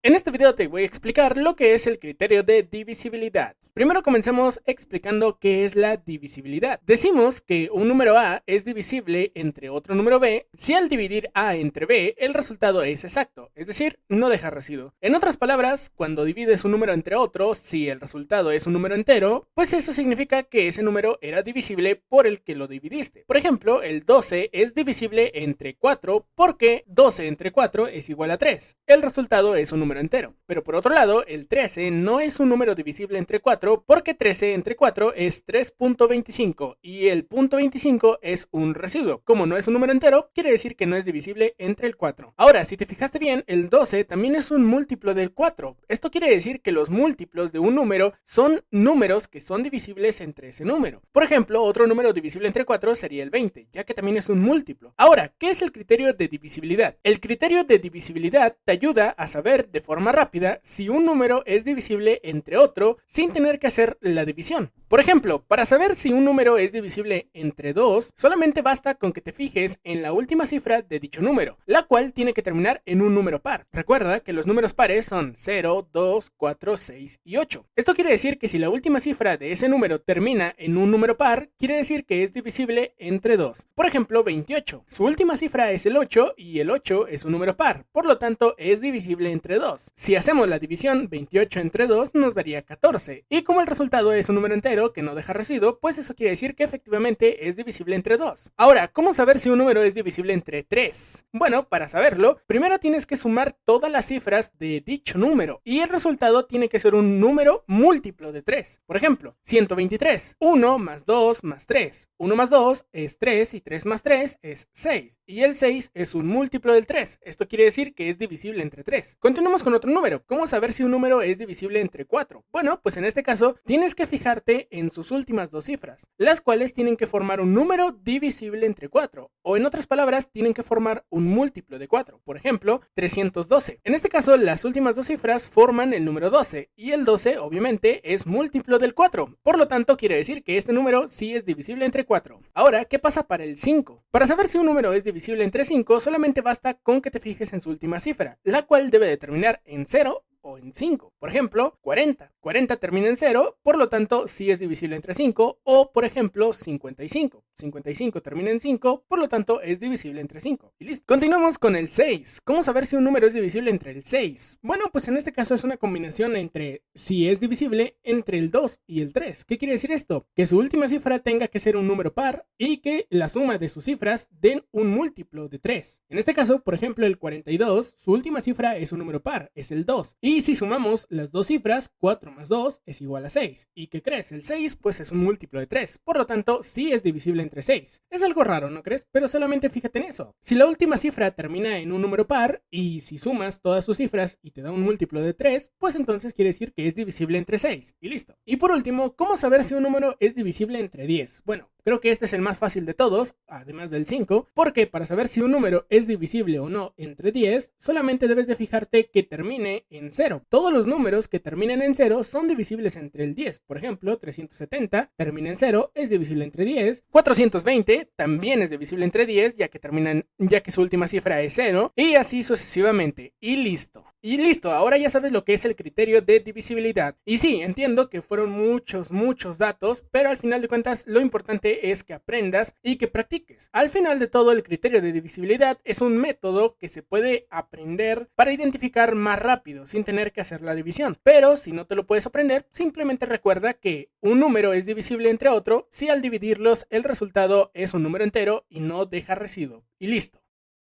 En este video te voy a explicar lo que es el criterio de divisibilidad. Primero comencemos explicando qué es la divisibilidad. Decimos que un número A es divisible entre otro número B si al dividir A entre B el resultado es exacto, es decir, no deja residuo. En otras palabras, cuando divides un número entre otro, si el resultado es un número entero, pues eso significa que ese número era divisible por el que lo dividiste. Por ejemplo, el 12 es divisible entre 4 porque 12 entre 4 es igual a 3. El resultado es un número entero. Pero por otro lado, el 13 no es un número divisible entre 4 porque 13 entre 4 es 3.25 y el punto 25 es un residuo. Como no es un número entero, quiere decir que no es divisible entre el 4. Ahora, si te fijaste bien, el 12 también es un múltiplo del 4. Esto quiere decir que los múltiplos de un número son números que son divisibles entre ese número. Por ejemplo, otro número divisible entre 4 sería el 20, ya que también es un múltiplo. Ahora, ¿qué es el criterio de divisibilidad? El criterio de divisibilidad te ayuda a saber de forma rápida si un número es divisible entre otro sin tener que hacer la división. Por ejemplo, para saber si un número es divisible entre 2, solamente basta con que te fijes en la última cifra de dicho número, la cual tiene que terminar en un número par. Recuerda que los números pares son 0, 2, 4, 6 y 8. Esto quiere decir que si la última cifra de ese número termina en un número par, quiere decir que es divisible entre 2. Por ejemplo, 28. Su última cifra es el 8 y el 8 es un número par, por lo tanto es divisible entre 2. Si hacemos la división 28 entre 2 nos daría 14. Y como el resultado es un número entero que no deja residuo, pues eso quiere decir que efectivamente es divisible entre 2. Ahora, ¿cómo saber si un número es divisible entre 3? Bueno, para saberlo, primero tienes que sumar todas las cifras de dicho número y el resultado tiene que ser un número múltiplo de 3. Por ejemplo, 123. 1 más 2 más 3. 1 más 2 es 3 y 3 más 3 es 6. Y el 6 es un múltiplo del 3. Esto quiere decir que es divisible entre 3. Continuemos con otro número. ¿Cómo saber si un número es divisible entre 4? Bueno, pues en este caso tienes que fijarte en sus últimas dos cifras, las cuales tienen que formar un número divisible entre 4, o en otras palabras, tienen que formar un múltiplo de 4. Por ejemplo, 312. En este caso, las últimas dos cifras forman el número 12, y el 12 obviamente es múltiplo del 4. Por lo tanto, quiere decir que este número sí es divisible entre 4. Ahora, ¿qué pasa para el 5? Para saber si un número es divisible entre 5, solamente basta con que te fijes en su última cifra, la cual debe de terminar en 0 o en 5. Por ejemplo, 40. 40 termina en 0, por lo tanto sí es divisible entre 5. O por ejemplo, 55. 55 termina en 5, por lo tanto es divisible entre 5. Y listo. Continuamos con el 6. ¿Cómo saber si un número es divisible entre el 6? Bueno, pues en este caso es una combinación entre si es divisible entre el 2 y el 3. ¿Qué quiere decir esto? Que su última cifra tenga que ser un número par y que la suma de sus cifras den un múltiplo de 3. En este caso, por ejemplo, el 42, su última cifra es un número par, es el 2. Y si sumamos las dos cifras, 4 más 2 es igual a 6. ¿Y qué crees? El 6 pues es un múltiplo de 3. Por lo tanto, sí es divisible entre 6. Es algo raro, ¿no crees? Pero solamente fíjate en eso. Si la última cifra termina en un número par y si sumas todas sus cifras y te da un múltiplo de 3, pues entonces quiere decir que es divisible entre 6. Y listo. Y por último, ¿cómo saber si un número es divisible entre 10? Bueno, creo que este es el más fácil de todos, además del 5, porque para saber si un número es divisible o no entre 10, solamente debes de fijarte que termine en 0. Todos los números que terminen en 0 son divisibles entre el 10. Por ejemplo, 370 termina en 0, es divisible entre 10. 420 también es divisible entre 10, ya que su última cifra es 0. Y así sucesivamente. Y listo. Y listo, ahora ya sabes lo que es el criterio de divisibilidad. Y sí, entiendo que fueron muchos datos, pero al final de cuentas lo importante es que aprendas y que practiques. Al final de todo, el criterio de divisibilidad es un método que se puede aprender para identificar más rápido, sin tener que hacer la división. Pero si no te lo puedes aprender, simplemente recuerda que un número es divisible entre otro si al dividirlos el resultado es un número entero y no deja residuo. Y listo.